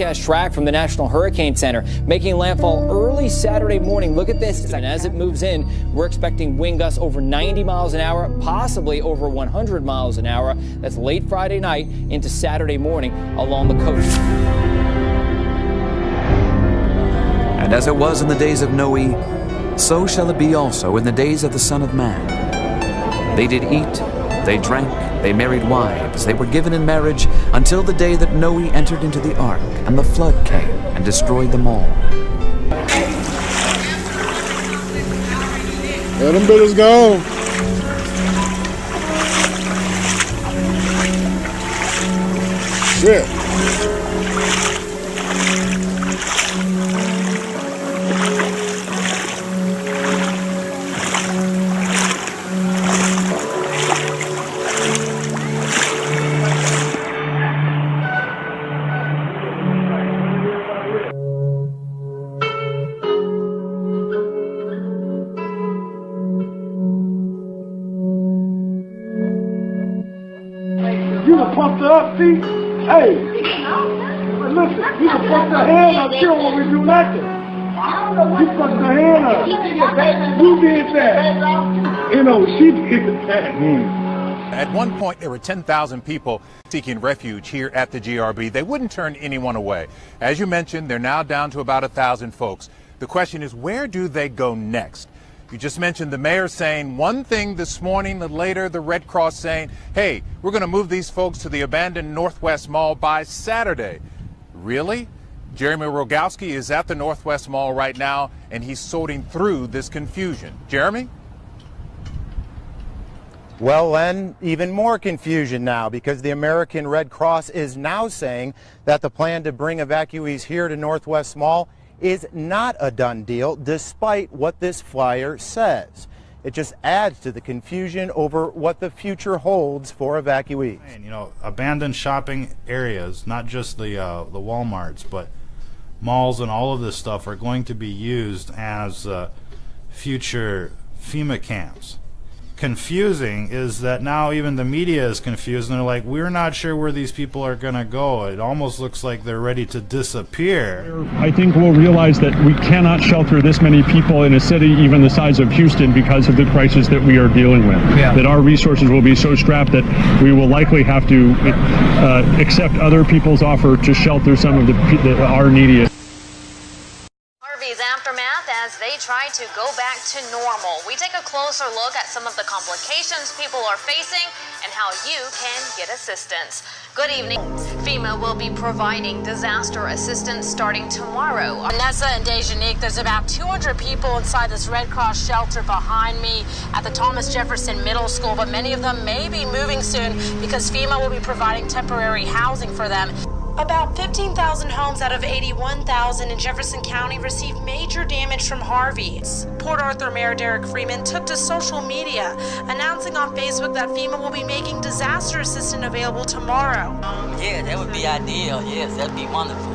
forecast track from the National Hurricane Center, making landfall early Saturday morning. Look at this. And as it moves in, we're expecting wind gusts over 90 miles an hour, possibly over 100 miles an hour. That's late Friday night into Saturday morning along the coast. And as it was in the days of Noe, so shall it be also in the days of the Son of Man. They did eat, they drank, they married wives, they were given in marriage until the day that Noe entered into the ark, and the flood came and destroyed them all. Let them bitters go. Shit. You can pump her up, see? Hey, listen, you can pump her hand up here when we do nothing. You fucked her hand up. You did that. You know, she did that. At one point, there were 10,000 people seeking refuge here at the GRB. They wouldn't turn anyone away. As you mentioned, they're now down to about 1,000 folks. The question is, where do they go next? You just mentioned the mayor saying one thing this morning, and later the Red Cross saying, hey, we're going to move these folks to the abandoned Northwest Mall by Saturday. Really? Jeremy Rogowski is at the Northwest Mall right now, and he's sorting through this confusion. Jeremy? Well, Len, even more confusion now, because the American Red Cross is now saying that the plan to bring evacuees here to Northwest Mall is not a done deal, despite what this flyer says. It just adds to the confusion over what the future holds for evacuees. And, you know, abandoned shopping areas, not just the Walmarts, but malls and all of this stuff are going to be used as future FEMA camps. Confusing is that now even the media is confused, and they're like, we're not sure where these people are going to go. It almost looks like they're ready to disappear. I think we'll realize that we cannot shelter this many people in a city even the size of Houston because of the crisis that we are dealing with. Yeah. That our resources will be so strapped that we will likely have to accept other people's offer to shelter some of our neediest. Aftermath as they try to go back to normal. We take a closer look at some of the complications people are facing and how you can get assistance. Good evening. FEMA will be providing disaster assistance starting tomorrow. Vanessa and Dejanique, there's about 200 people inside this Red Cross shelter behind me at the Thomas Jefferson Middle School, but many of them may be moving soon because FEMA will be providing temporary housing for them. About 15,000 homes out of 81,000 in Jefferson County received major damage from Harvey. Port Arthur Mayor Derek Freeman took to social media, announcing on Facebook that FEMA will be making disaster assistance available tomorrow. Yeah, that would be ideal. Yes, that'd be wonderful.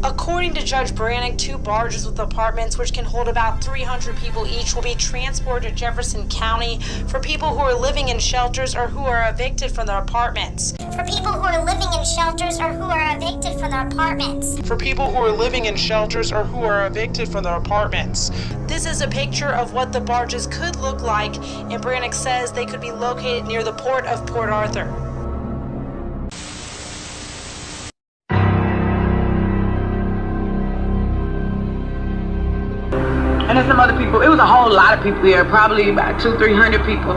According to Judge Brannick, 2 barges with apartments, which can hold about 300 people each, will be transported to Jefferson County for people who are living in shelters or who are evicted from their apartments. For people who are living in shelters or who are evicted from their apartments. For people who are living in shelters or who are evicted from their apartments. This is a picture of what the barges could look like, and Brannick says they could be located near the port of Port Arthur. And there's some other people. It was a whole lot of people here, probably about 200-300 people.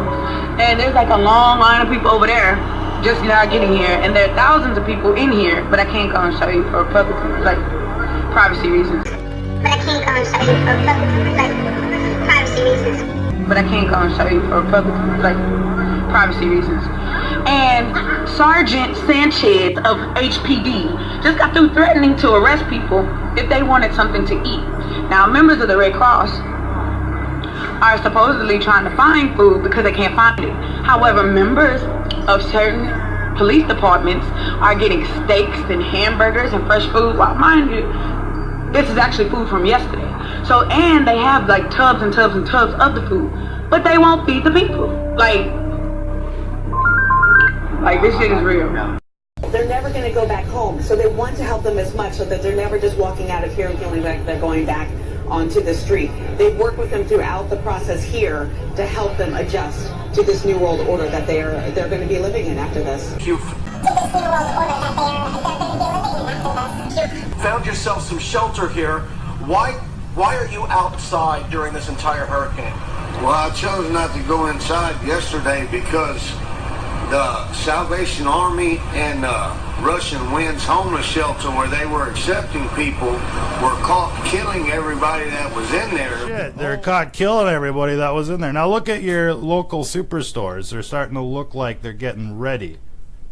And there's like a long line of people over there just now getting here. And there are thousands of people in here, but I can't go and show you for public, like, privacy reasons. But I can't go and show you for public, like, privacy reasons. But I can't go and show you for public, like, privacy reasons. And Sergeant Sanchez of HPD just got through threatening to arrest people if they wanted something to eat. Now, members of the Red Cross are supposedly trying to find food because they can't find it. However, members of certain police departments are getting steaks and hamburgers and fresh food. Well, mind you, this is actually food from yesterday. So, and they have like tubs and tubs and tubs of the food, but they won't feed the people. Like this shit is real. They're never going to go back home, so they want to help them as much so that they're never just walking out of here and feeling like they're going back onto the street. They work with them throughout the process here to help them adjust to this new world order that they're going to be living in after this. Found yourself some shelter here. Why are you outside during this entire hurricane? Well, I chose not to go inside yesterday because the Salvation Army and Russian Winds homeless shelter where they were accepting people were caught killing everybody that was in there. Shit, they're caught killing everybody that was in there. Now look at your local superstores. They're starting to look like they're getting ready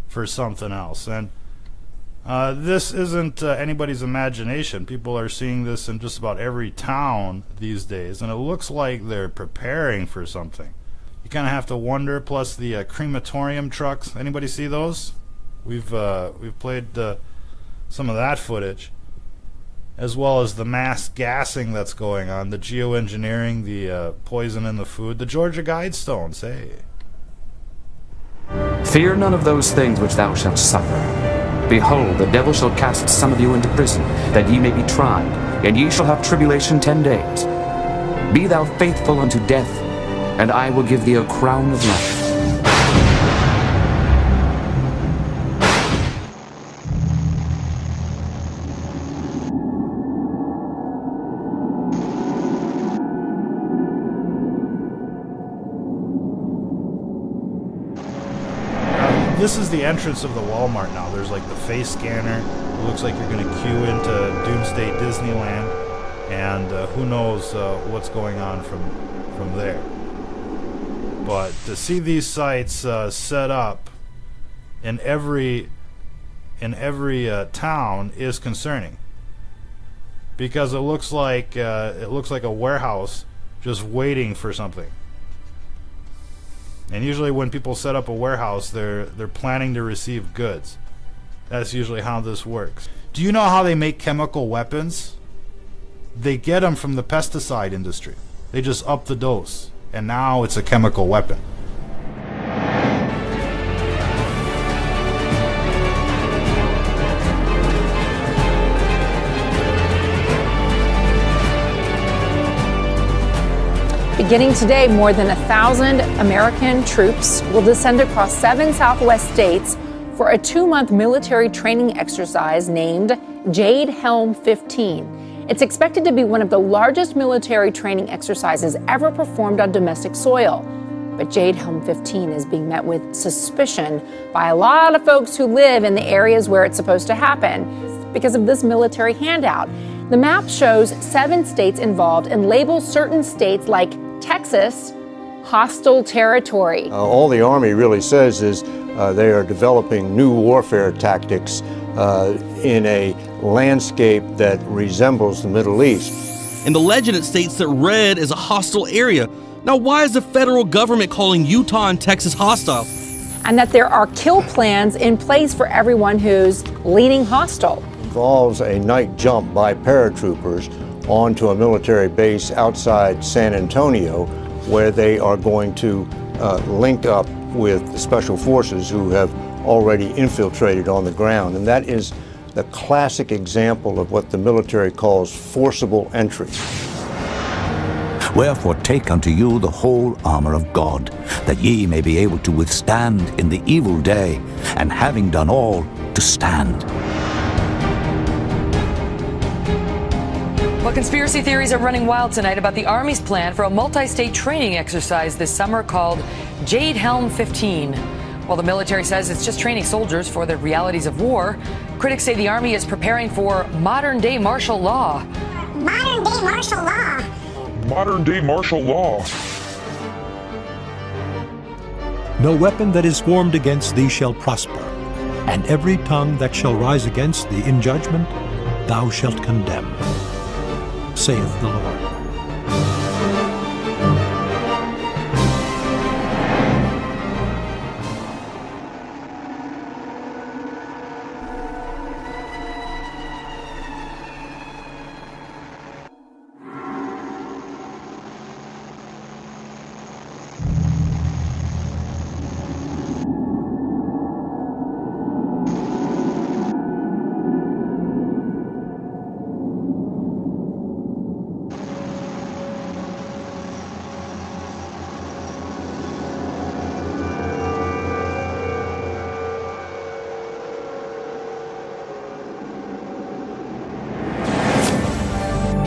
for something else. And this isn't anybody's imagination. People are seeing this in just about every town these days, and it looks like they're preparing for something. You kind of have to wonder. Plus the crematorium trucks. Anybody see those? We've played some of that footage, as well as the mass gassing that's going on, the geoengineering, the poison in the food, the Georgia Guidestones. Hey. Fear none of those things which thou shalt suffer. Behold, the devil shall cast some of you into prison, that ye may be tried, and ye shall have tribulation 10 days. Be thou faithful unto death, and I will give thee a crown of life. This is the entrance of the Walmart now. There's like the face scanner. It looks like you're going to queue into Doomsday Disneyland, and who knows what's going on from there. But to see these sites set up in every town is concerning, because it looks like a warehouse just waiting for something. And usually when people set up a warehouse, they're planning to receive goods. That's usually how this works. Do you know how they make chemical weapons? They get them from the pesticide industry. They just up the dose, and now it's a chemical weapon. Beginning today, more than 1,000 American troops will descend across 7 Southwest states for a 2-month military training exercise named Jade Helm 15. It's expected to be one of the largest military training exercises ever performed on domestic soil. But Jade Helm 15 is being met with suspicion by a lot of folks who live in the areas where it's supposed to happen because of this military handout. The map shows 7 states involved and labels certain states like Texas hostile territory. All the Army really says is they are developing new warfare tactics in a landscape that resembles the Middle East. In the legend, it states that red is a hostile area. Now, why is the federal government calling Utah and Texas hostile? And that there are kill plans in place for everyone who's leaning hostile. Involves a night jump by paratroopers onto a military base outside San Antonio, where they are going to link up with the special forces who have already infiltrated on the ground. And that is the classic example of what the military calls forcible entry. Wherefore take unto you the whole armor of God, that ye may be able to withstand in the evil day, and having done all, to stand. Well, conspiracy theories are running wild tonight about the Army's plan for a multi-state training exercise this summer called Jade Helm 15. While the military says it's just training soldiers for the realities of war, critics say the Army is preparing for modern-day martial law. Modern-day martial law. Modern-day martial law. No weapon that is formed against thee shall prosper, and every tongue that shall rise against thee in judgment thou shalt condemn, saith the Lord.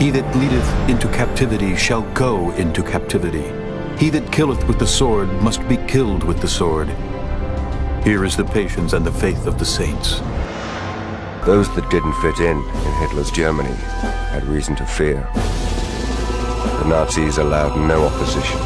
He that leadeth into captivity shall go into captivity. He that killeth with the sword must be killed with the sword. Here is the patience and the faith of the saints. Those that didn't fit in Hitler's Germany had reason to fear. The Nazis allowed no opposition.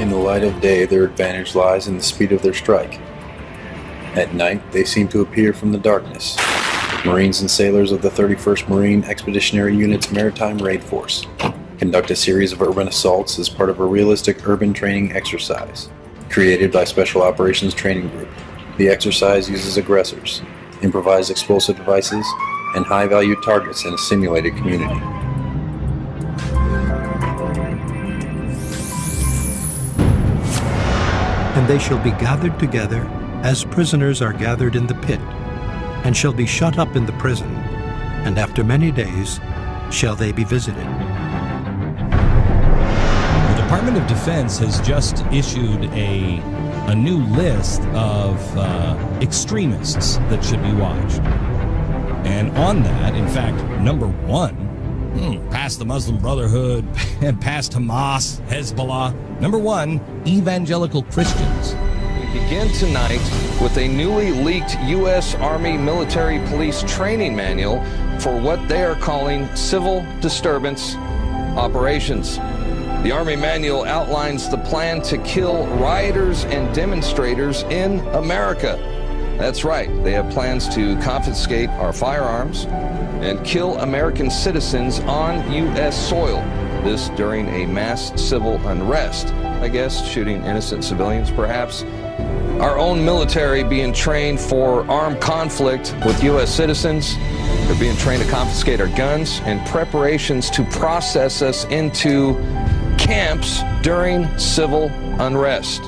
In the light of day, their advantage lies in the speed of their strike. At night, they seem to appear from the darkness. Marines and sailors of the 31st Marine Expeditionary Unit's Maritime Raid Force conduct a series of urban assaults as part of a realistic urban training exercise created by Special Operations Training Group. The exercise uses aggressors, improvised explosive devices, and high-value targets in a simulated community. And they shall be gathered together as prisoners are gathered in the pit, and shall be shut up in the prison, and after many days shall they be visited. The Department of Defense has just issued a new list of extremists that should be watched. And on that, in fact, number one, past the Muslim Brotherhood, past Hamas, Hezbollah, number one, evangelical Christians. We begin tonight with a newly leaked U.S. Army military police training manual for what they are calling civil disturbance operations. The Army manual outlines the plan to kill rioters and demonstrators in America. That's right, they have plans to confiscate our firearms and kill American citizens on U.S. soil. This during a mass civil unrest. I guess shooting innocent civilians, perhaps. Our own military being trained for armed conflict with U.S. citizens. They're being trained to confiscate our guns and preparations to process us into camps during civil unrest.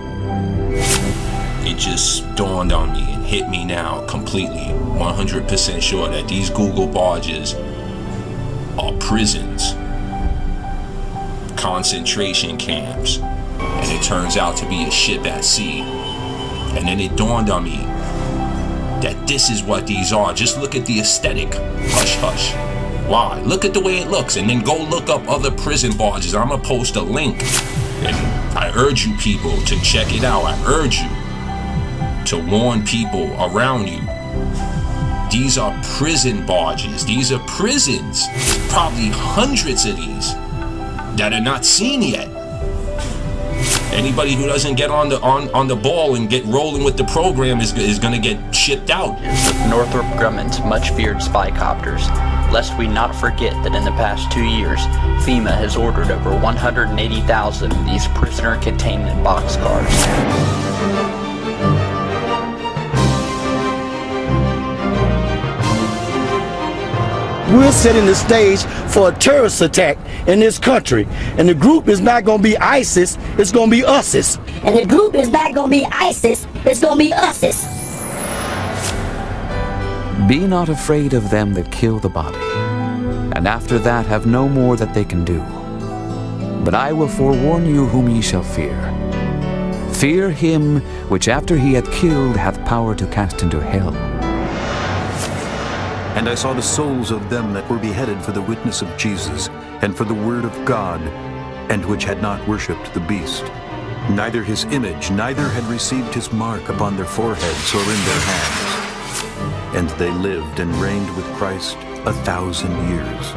It just dawned on me and hit me now completely, 100% sure that these Google barges are prisons, concentration camps, and it turns out to be a ship at sea. And then it dawned on me that this is what these are. Just look at the aesthetic. Hush, hush. Why? Look at the way it looks, and then go look up other prison barges. I'm gonna post a link, and I urge you people to check it out. I urge you to warn people around you. These are prison barges. These are prisons. Probably hundreds of these that are not seen yet. Anybody who doesn't get on the ball and get rolling with the program is going to get shipped out. Of Northrop Grumman's much feared spy copters, lest we not forget that in the past 2 years, FEMA has ordered over 180,000 of these prisoner containment boxcars. We're setting the stage for a terrorist attack in this country. And the group is not going to be ISIS, it's going to be USIS. And the group is not going to be ISIS, it's going to be USIS. Be not afraid of them that kill the body, and after that have no more that they can do. But I will forewarn you whom ye shall fear. Fear him which after he hath killed hath power to cast into hell. And I saw the souls of them that were beheaded for the witness of Jesus, and for the word of God, and which had not worshipped the beast, neither his image, neither had received his mark upon their foreheads or in their hands. And they lived and reigned with Christ 1,000 years.